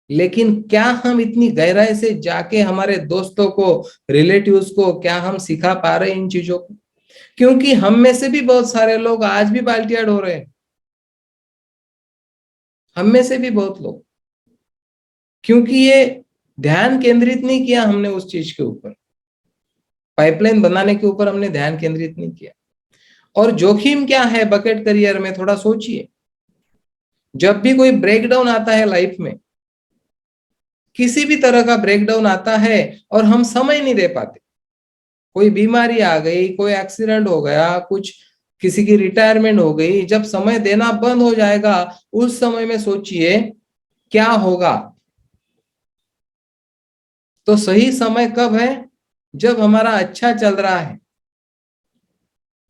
लेकिन क्या हम इतनी गहराई से जाके हमारे दोस्तों को, रिलेटिव्स को क्या हम सिखा पा रहे हैं इन चीजों को? क्योंकि हम में से भी बहुत सारे लोग आज भी बाल्टियां ढो रहे हैं, हम में से भी बहुत लोग, क्योंकि ये ध्यान केंद्रित नहीं किया हमने उस चीज के ऊपर, पाइपलाइन बनाने के ऊपर हमने ध्यान केंद्रित नहीं किया। और जोखिम क्या है बकेट करियर में, थोड़ा सोचिए। जब भी कोई ब्रेकडाउन आता है लाइफ में, किसी भी तरह का ब्रेकडाउन आता है और हम समय नहीं दे पाते, कोई बीमारी आ गई, कोई एक्सीडेंट हो गया, कुछ किसी की रिटायरमेंट हो गई, जब समय देना बंद हो जाएगा उस समय में सोचिए क्या होगा। तो सही समय कब है? जब हमारा अच्छा चल रहा है।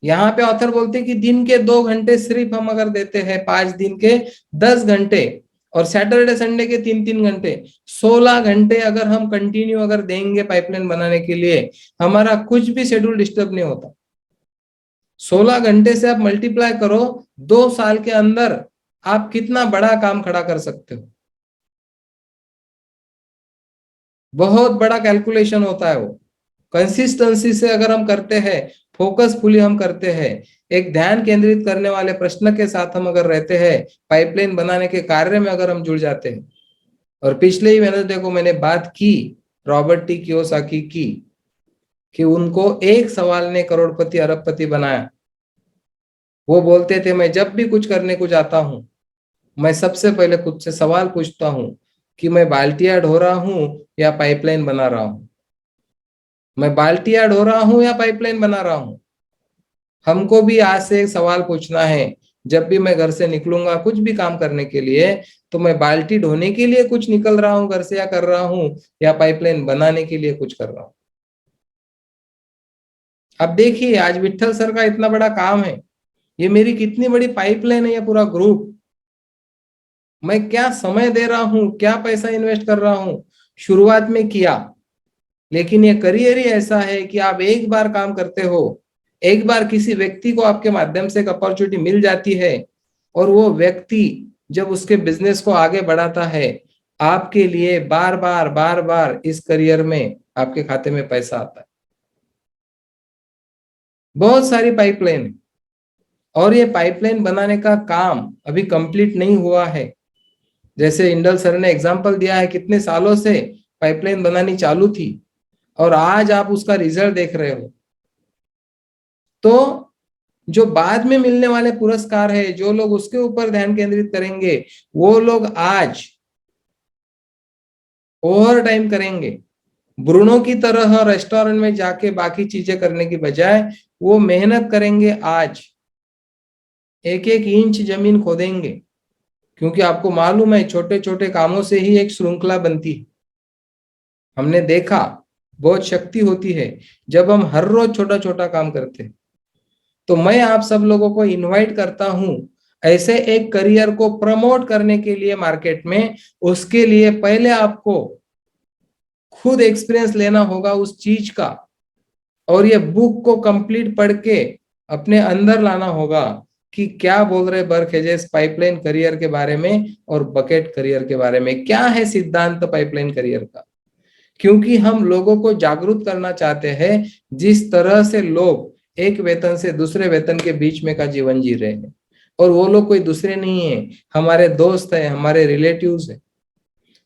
यहाँ पे ऑथर बोलते हैं कि दिन के 2 घंटे सिर्फ हम अगर देते हैं, 5 दिन के 10 घंटे, और सैटरडे संडे के 3-3 घंटे, 16 घंटे अगर हम कंटिन्यू अगर देंगे पाइपलाइन बनाने के लिए, हमारा कुछ भी शेड्यूल डिस्टर्ब नहीं होता। 16 घंटे से आप मल्टीप्लाई करो, 2 साल के अंदर आप कितना बड़ा काम खड़ा कर सकते हो। बहुत बड़ा कैलकुलेशन होता है वो। कंसिस्टेंसी से अगर हम करते हैं, फोकसफुली हम करते हैं, एक ध्यान केंद्रित करने वाले प्रश्न के साथ हम अगर रहते हैं, पाइपलाइन बनाने के कार्य में अगर हम जुड़ जाते हैं, और पिछले ही वेडनेसडे को मैंने बात की रॉबर्ट टी कियोसाकी की, कि उनको एक सवाल ने करोड़पति अरबपति बनाया। वो बोलते थे मैं जब भी कुछ करने को जाता हूं, मैं सबसे पहले खुद से सवाल पूछता हूं कि मैं बाल्टियां ढो रहा हूं या पाइपलाइन बना रहा हूं। मैं बाल्टियां ढो रहा हूं या पाइपलाइन बना रहा हूं। हमको भी आज से एक सवाल पूछना है, जब भी मैं घर से निकलूंगा कुछ भी काम करने के लिए, तो मैं बाल्टी ढोने के लिए कुछ निकल रहा हूं घर से या कर रहा हूं, या पाइपलाइन बनाने के लिए कुछ कर रहा हूं। अब देखिए आज विट्ठल सर का इतना बड़ा काम है, ये मेरी कितनी बड़ी पाइपलाइन है, ये पूरा ग्रुप। मैं क्या समय दे रहा हूं, क्या पैसा इन्वेस्ट कर रहा हूं। शुरुआत में किया, लेकिन ये करियर ही ऐसा है कि आप एक बार काम करते हो, एक बार किसी व्यक्ति को आपके माध्यम से एक अपॉर्चुनिटी मिल जाती है, और वो व्यक्ति जब उसके बिजनेस को आगे बढ़ाता है, आपके लिए बार बार बार बार इस करियर में आपके खाते में पैसा आता है। बहुत सारी पाइपलाइन है, और ये पाइपलाइन बनाने का काम अभी कंप्लीट नहीं हुआ है। जैसे इंडल सर ने एग्जांपल दिया है, कितने सालों से पाइपलाइन बनानी चालू थी, और आज आप उसका रिजल्ट देख रहे हो। तो जो बाद में मिलने वाले पुरस्कार है, जो लोग उसके ऊपर ध्यान केंद्रित करेंगे, वो लोग आज ओवर टाइम करेंगे। ब्रूनो की तरह रेस्टोरेंट में जाके बाकी चीजें करने की बजाय वो मेहनत करेंगे, आज एक एक इंच जमीन खोदेंगे, क्योंकि आपको मालूम है छोटे छोटे कामों से ही एक श्रृंखला बनती है। हमने देखा बहुत शक्ति होती है जब हम हर रोज छोटा छोटा काम करते हैं। तो मैं आप सब लोगों को इनवाइट करता हूं ऐसे एक करियर को प्रमोट करने के लिए मार्केट में। उसके लिए पहले आपको खुद एक्सपीरियंस लेना होगा उस चीज का, और ये बुक को कंप्लीट पढ़ के अपने अंदर लाना होगा कि क्या बोल रहे बर्क हेजेस पाइपलाइन करियर के बारे में और बकेट करियर के बारे में, क्या है सिद्धांत पाइपलाइन करियर का। क्योंकि हम लोगों को जागरूक करना चाहते हैं, जिस तरह से लोग एक वेतन से दूसरे वेतन के बीच में का जीवन जी रहे हैं, और वो लोग कोई दूसरे नहीं है, हमारे दोस्त है, हमारे रिलेटिव्स है।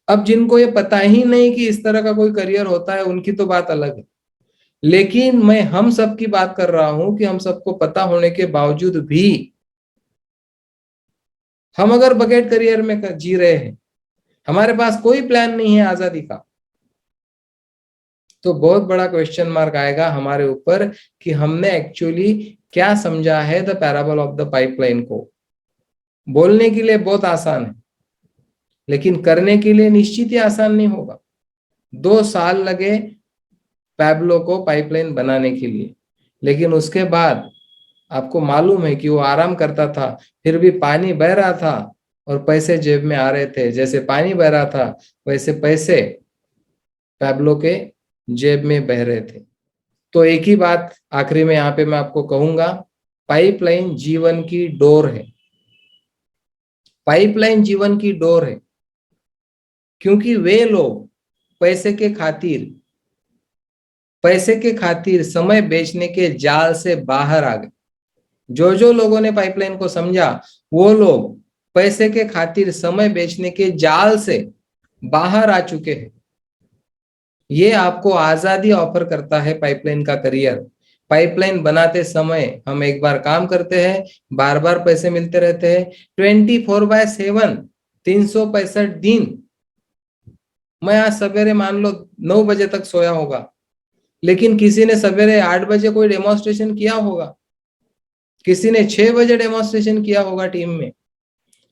अब जिनको ये पता ही नहीं कि इस तरह का कोई करियर होता है, उनकी तो बात अलग है, लेकिन मैं हम सब की बात कर रहा हूं कि हम सबको पता होने के बावजूद भी हम अगर बकेट करियर में जी रहे हैं, हमारे पास कोई प्लान नहीं है आजादी का, तो बहुत बड़ा क्वेश्चन मार्क आएगा हमारे ऊपर कि हमने एक्चुअली क्या समझा है the parable of the pipeline को। बोलने के लिए बहुत आसान है, लेकिन करने के लिए निश्चित ही आसान नहीं होगा। 2 साल लगे पैब्लो को पाइपलाइन बनाने के लिए, लेकिन उसके बाद आपको मालूम है कि वो आराम करता था, फिर भी पानी बह रहा था और पैसे जेब में आ रहे थे। जैसे पानी बह रहा था वैसे पैसे पैब्लो के जेब में बह रहे थे। तो एक ही बात आखिरी में यहाँ पे मैं आपको कहूंगा, पाइपलाइन जीवन की डोर है। पाइपलाइन जीवन की डोर है, क्योंकि वे लोग पैसे के खातिर समय बेचने के जाल से बाहर आ गए। जो जो लोगों ने पाइपलाइन को समझा, वो लोग पैसे के खातिर समय बेचने के जाल से बाहर आ चुके हैं। ये आपको आजादी ऑफर करता है पाइपलाइन का करियर। पाइपलाइन बनाते समय हम एक बार काम करते हैं, बार बार पैसे मिलते रहते हैं, 24/7 365 दिन। मैं आज सवेरे मान लो 9 बजे तक सोया होगा, लेकिन किसी ने सवेरे 8 बजे कोई डेमोन्स्ट्रेशन किया होगा, किसी ने 6 बजे डेमोन्स्ट्रेशन किया होगा टीम में।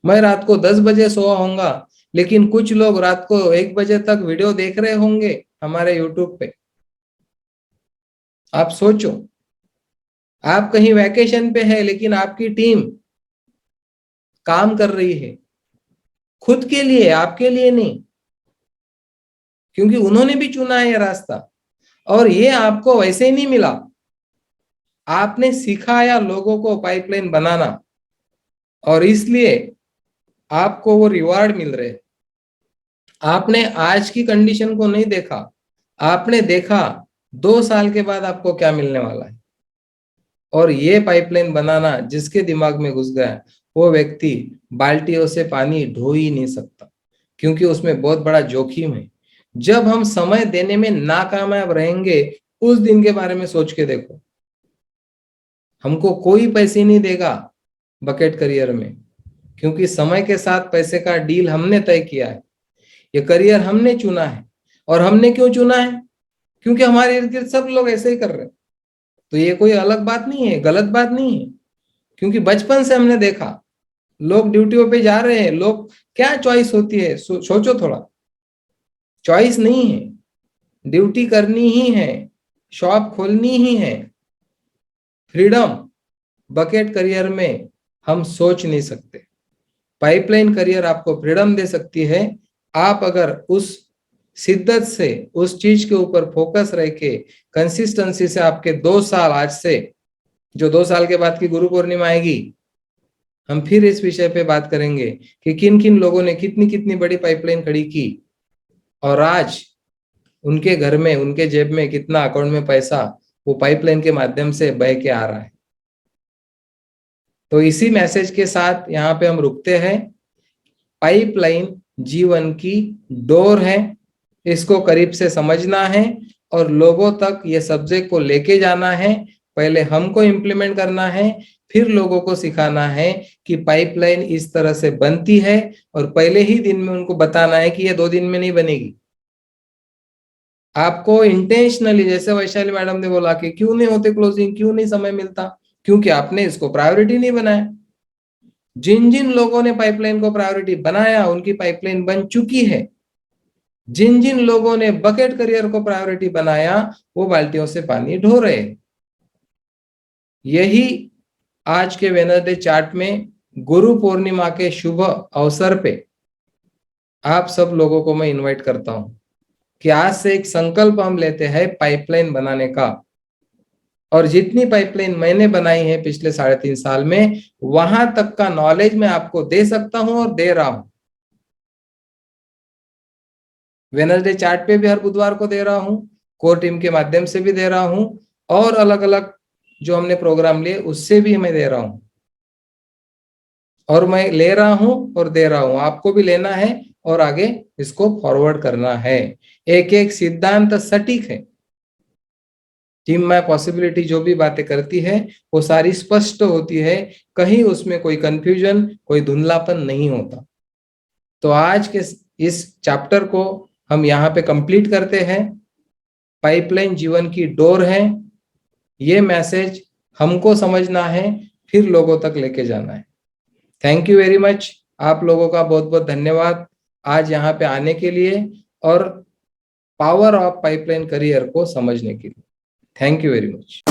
मैं रात को 10 बजे सोया होऊंगा, लेकिन कुछ लोग रात को 1 बजे तक वीडियो देख रहे होंगे हमारे यूट्यूब पे। आप सोचो, आप कहीं वैकेशन पे है, लेकिन आपकी टीम काम कर रही है खुद के लिए, आपके लिए नहीं, क्योंकि उन्होंने भी चुना है ये रास्ता। और ये आपको वैसे ही नहीं मिला, आपने सिखाया लोगों को पाइपलाइन बनाना, और इसलिए आपको वो रिवार्ड मिल रहे। आपने आज की कंडीशन को नहीं देखा, आपने देखा 2 साल के बाद आपको क्या मिलने वाला है। और ये पाइपलाइन बनाना जिसके दिमाग में घुस गया, वो व्यक्ति बाल्टियों से पानी ढो ही नहीं सकता, क्योंकि उसमें बहुत बड़ा जोखिम है। जब हम समय देने में नाकामयाब रहेंगे, उस दिन के बारे में सोच के देखो। हमको कोई पैसे नहीं देगा बकेट करियर में, क्योंकि समय के साथ पैसे का डील हमने तय किया है। ये करियर हमने चुना है। और हमने क्यों चुना है? क्योंकि हमारे इर्द गिर्द सब लोग ऐसे ही कर रहे हैं। तो ये कोई अलग बात नहीं है, गलत बात नहीं है, क्योंकि बचपन से हमने देखा लोग ड्यूटियों पे जा रहे हैं। लोग क्या चॉइस होती है, सोचो थोड़ा। चॉइस नहीं है, ड्यूटी करनी ही है, शॉप खोलनी ही है। फ्रीडम बकेट करियर में हम सोच नहीं सकते। पाइपलाइन करियर आपको फ्रीडम दे सकती है। आप अगर उस शिद्दत से उस चीज के ऊपर फोकस रह के कंसिस्टेंसी से आपके 2 साल, आज से जो 2 साल के बाद की गुरु पूर्णिमा आएगी, हम फिर इस विषय पे बात करेंगे कि किन किन लोगों ने कितनी कितनी बड़ी पाइपलाइन खड़ी की और आज उनके घर में, उनके जेब में कितना अकाउंट में पैसा वो पाइपलाइन के माध्यम से बह के आ रहा है। तो इसी मैसेज के साथ यहाँ पे हम रुकते हैं। पाइपलाइन जीवन की डोर है, इसको करीब से समझना है और लोगों तक ये सब्जेक्ट को लेके जाना है। पहले हमको इम्प्लीमेंट करना है, फिर लोगों को सिखाना है कि पाइपलाइन इस तरह से बनती है, और पहले ही दिन में उनको बताना है कि ये 2 दिन में नहीं बनेगी। आपको इंटेंशनली, जैसे वैशाली मैडम ने बोला कि क्यों नहीं होते क्लोजिंग, क्यों नहीं समय मिलता, क्योंकि आपने इसको प्रायोरिटी नहीं बनाया। जिन जिन लोगों ने पाइपलाइन को प्रायोरिटी बनाया उनकी पाइपलाइन बन चुकी है। जिन जिन लोगों ने बकेट करियर को प्रायोरिटी बनाया वो बाल्टियों से पानी ढो रहे। यही आज के वेडनेसडे चार्ट में गुरु पूर्णिमा के शुभ अवसर पे आप सब लोगों को मैं इनवाइट करता हूं कि आज से एक संकल्प हम लेते हैं पाइपलाइन बनाने का। और जितनी पाइपलाइन मैंने बनाई है पिछले 3.5 साल में, वहां तक का नॉलेज मैं आपको दे सकता हूं और दे रहा हूं। वेडनेसडे चार्ट पे भी हर बुधवार को दे रहा हूं, कोर टीम के माध्यम से भी दे रहा हूं, और अलग अलग जो हमने प्रोग्राम लिए उससे भी मैं दे रहा हूं। और मैं ले रहा हूं और दे रहा हूं, आपको भी लेना है और आगे इसको फॉरवर्ड करना है। एक एक सिद्धांत सटीक है। टीम माय पॉसिबिलिटी जो भी बातें करती है वो सारी स्पष्ट होती है, कहीं उसमें कोई कंफ्यूजन, कोई धुंधलापन नहीं होता। तो आज के इस चैप्टर को हम यहाँ पे कंप्लीट करते हैं। पाइपलाइन जीवन की डोर है, ये मैसेज हमको समझना है, फिर लोगों तक लेके जाना है। Thank you very much. आप लोगों का बहुत बहुत धन्यवाद आज यहाँ पे आने के लिए और पावर ऑफ पाइपलाइन करियर को समझने के लिए। Thank you very much.